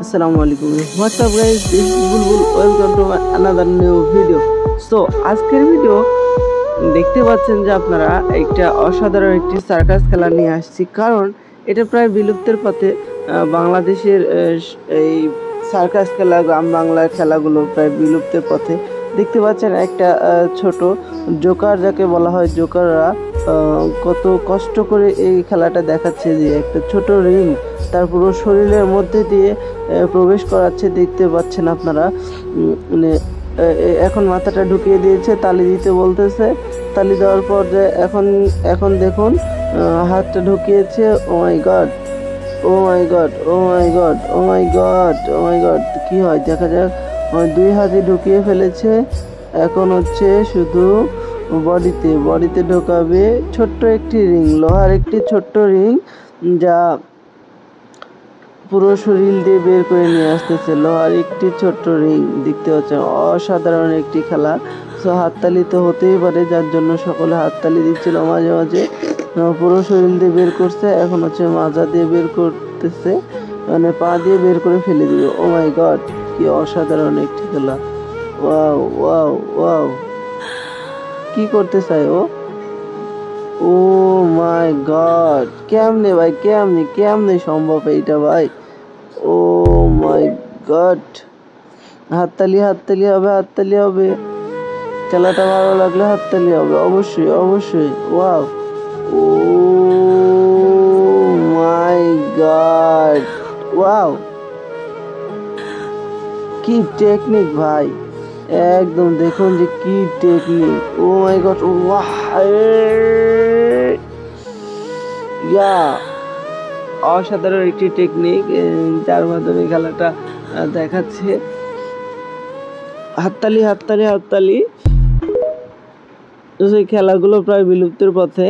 Assalamu alaikum. What's up guys? This is Bulbul. Welcome to my another new video. So আজকের video দেখতে পাচ্ছেন যে আপনারা একটা অসাধারণ একটি সার্কাস খেলা নিয়ে আসছি, কারণ এটা প্রায় বিলুপ্তের পথে। বাংলাদেশের এই সার্কাস খেলা, গ্রাম বাংলার খেলাগুলো প্রায় বিলুপ্তের পথে। দেখতে পাচ্ছেন একটা ছোট জোকার, যাকে বলা হয় জোকাররা, কত কষ্ট করে এই খেলাটা দেখাচ্ছে। যে একটা ছোট রিং তার পুরো শরীরের মধ্যে দিয়ে প্রবেশ করাচ্ছে, দেখতে পাচ্ছেন আপনারা। মানে এখন মাথাটা ঢুকিয়ে দিয়েছে, তালি দিতে বলতেছে। তালি দেওয়ার পর যে এখন দেখুন হাতটা ঢুকিয়েছে। ও মাই গড, ও মাই গড, ও মাই গড, ও মাই গড, ও মাই গড, কি হয় দেখা যাক। দুই হাতে ঢুকিয়ে ফেলেছে। এখন হচ্ছে শুধু বডিতে ঢোকাবে ছোট্ট একটি রিং, লোহার একটি ছোট্ট রিং, যা পুরো শরীর দিয়ে বের করে নিয়ে আসতেছে। লোহার একটি ছোট্ট রিং দেখতে পাচ্ছেন। অসাধারণ একটি খেলা। সো হাততালি তো হতেই পারে, যার জন্য সকলে হাততালি দিচ্ছিল মাঝে মাঝে। পুরো শরীর দিয়ে বের করছে, এখন হচ্ছে মাজা দিয়ে বের করতেছে, মানে পা দিয়ে বের করে ফেলে দিবে। ও মাই গড, কি অসাধারণ একটি খেলা। ওয়াও ওয়াও ওয়াও, কি করতে চাই ও? ও মাই গড, কেমনে ভাই, কেমনে সম্ভব এইটা ভাই? ও মাই গড, হাততালি হবে। খেলাটা ভালো লাগলে হাততালি হবে, অবশ্যই। ওয়াও, ও মাই গড, ওয়াও, কি টেকনিক ভাই, একদম দেখুন যে কি টেকনিক। ও মাই গড, ওয়াহ, অসাধারণ একটি টেকনিক, যার মাধ্যমে খেলাটা দেখাচ্ছে। হাততালি। সেই খেলাগুলো প্রায় বিলুপ্তের পথে।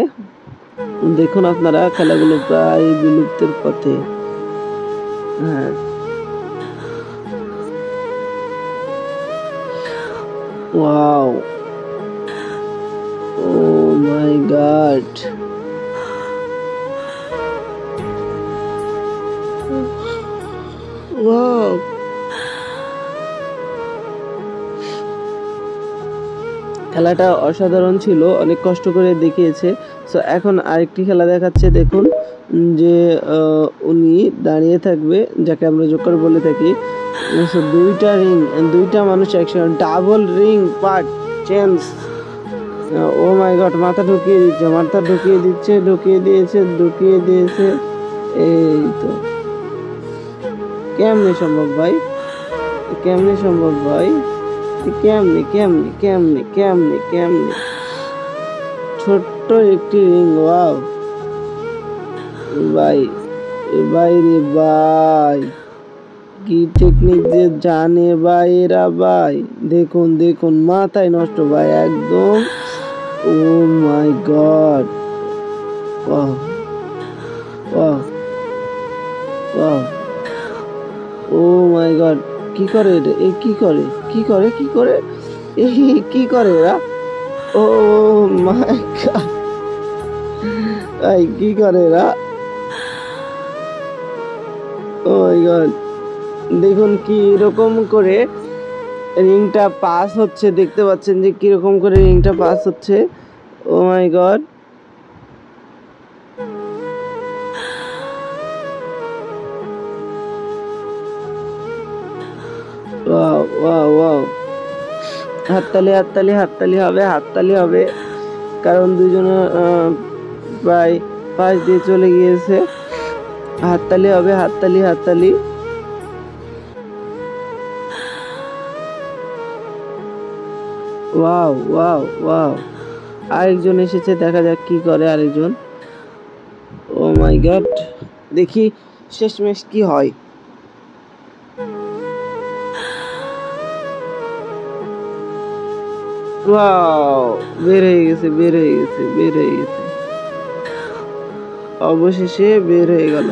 দেখুন আপনারা, খেলাগুলো প্রায় বিলুপ্তের পথে। হ্যাঁ, ওয়াও, ও মাই গড, ওয়াও, খেলাটা অসাধারণ ছিল, অনেক কষ্ট করে দেখিয়েছে। সো এখন আরেকটি খেলা দেখাচ্ছে। দেখুন যে উনি দাঁড়িয়ে থাকবে, যাকে আমরা জোকার বলে থাকি। সো দুইটা মানুষ একসঙ্গে, ডাবল রিং পার্ট চেঞ্জ। ও মাই গড, মাথা ঢুকিয়ে দিয়েছে। এই তো, কেমনে সম্ভব ভাই? কেমনে ছোট্ট একটি রিং। ওয়াও ভাই রে ভাই, কি টেকনিক যে জানে ভাই এরা ভাই। দেখুন মাথায় নষ্ট ভাই একদম। ও মাই গড, ওয়াও, ও মাই গড, কি করে এটা? কি করে এরা? ও মাই গড ভাই, কি করে এরা? ও মাই গড, দেখুন কি রকম করে রিংটা পাস হচ্ছে, দেখতে পাচ্ছেন যে কিরকম করে রিংটা পাস হচ্ছে। ও মাই গড, ওয়াও, হাততালি হবে, কারণ দুজনে প্রায় পাশ দিয়ে চলে গিয়েছে। হাততালি হবে, হাততালি। ওয়াও, আরেকজন এসেছে, দেখা যাক কি করে আরেকজন। ও মাই গড, দেখি শেষমেশ কি হয়। ওয়াও, বের হয়ে গেছে, অবশেষে বের হয়ে গেল।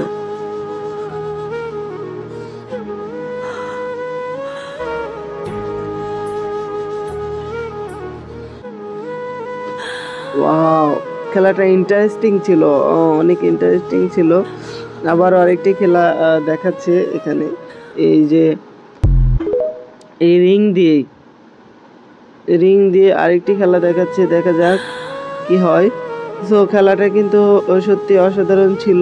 ওয়াও, খেলাটা ইন্টারেস্টিং ছিল, অনেক ইন্টারেস্টিং ছিল। আবার আরেকটি খেলা দেখাচ্ছে এখানে, এই যে এই রিং দিয়ে আরেকটি খেলা দেখাচ্ছে, দেখা যাক কি হয়। সো খেলাটা কিন্তু সত্যি অসাধারণ ছিল।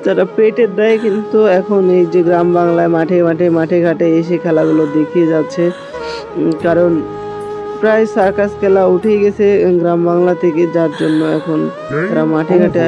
যারা পেটের দায়ে কিন্তু এখন এই যে গ্রাম বাংলায় মাঠে ঘাটে এসে খেলাগুলো দেখিয়ে যাচ্ছে, কারণ প্রায় সার্কাস খেলা উঠেই গেছে গ্রাম বাংলা থেকে, যার জন্য এখন তারা মাঠে ঘাটে